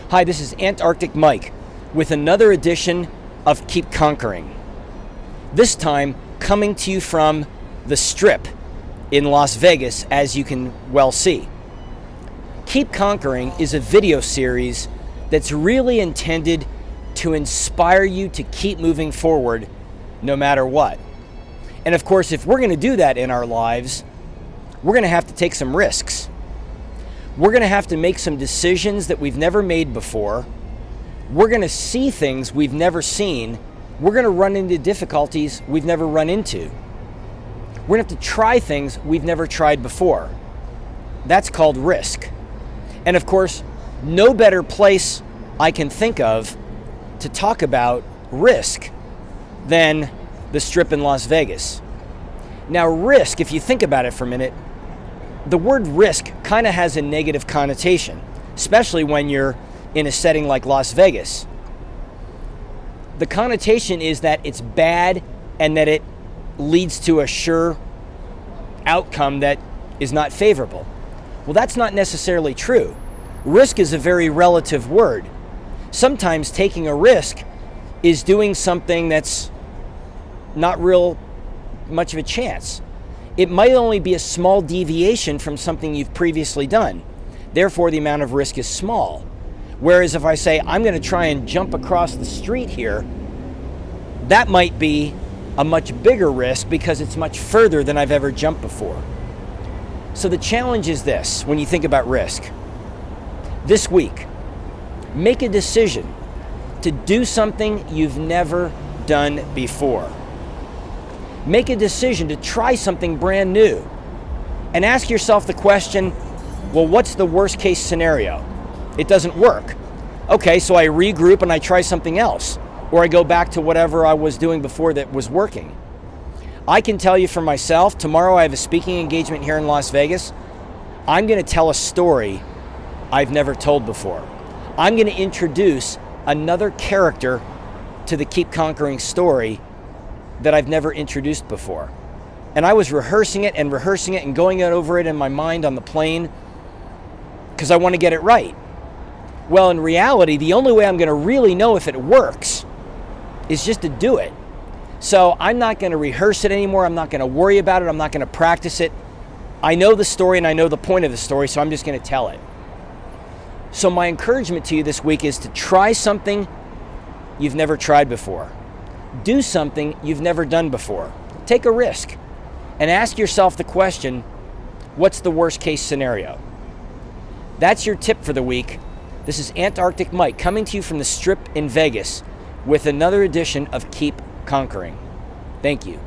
Hi, this is Antarctic Mike with another edition of Keep Conquering. This time coming to you from the Strip in Las Vegas, as you can well see. Keep Conquering is a video series that's really intended to inspire you to keep moving forward no matter what. And of course, if we're going to do that in our lives, we're going to have to take some risks. We're going to have to make some decisions that we've never made before. We're going to see things we've never seen. We're going to run into difficulties we've never run into. We're going to have to try things we've never tried before. That's called risk. And of course, no better place I can think of to talk about risk than the Strip in Las Vegas. Now, risk, if you think about it for a minute, the word risk kind of has a negative connotation, especially when you're in a setting like Las Vegas. The connotation is that it's bad and that it leads to a sure outcome that is not favorable. Well, that's not necessarily true. Risk is a very relative word. Sometimes taking a risk is doing something that's not real much of a chance. It might only be a small deviation from something you've previously done. Therefore, the amount of risk is small. Whereas if I say, I'm going to try and jump across the street here, that might be a much bigger risk because it's much further than I've ever jumped before. So the challenge is this, when you think about risk. This week, make a decision to do something you've never done before. Make a decision to try something brand new and ask yourself the question, well, what's the worst case scenario? It doesn't work. Okay, so I regroup and I try something else, or I go back to whatever I was doing before that was working. I can tell you for myself, tomorrow I have a speaking engagement here in Las Vegas. I'm going to tell a story I've never told before. I'm going to introduce another character to the Keep Conquering story that I've never introduced before. And I was rehearsing it and going over it in my mind on the plane because I want to get it right. Well, in reality, the only way I'm going to really know if it works is just to do it. So I'm not going to rehearse it anymore. I'm not going to worry about it. I'm not going to practice it. I know the story and I know the point of the story, so I'm just going to tell it. So my encouragement to you this week is to try something you've never tried before. Do something you've never done before. Take a risk and ask yourself the question, what's the worst case scenario? That's your tip for the week. This is Antarctic Mike coming to you from the Strip in Vegas with another edition of Keep Conquering. Thank you.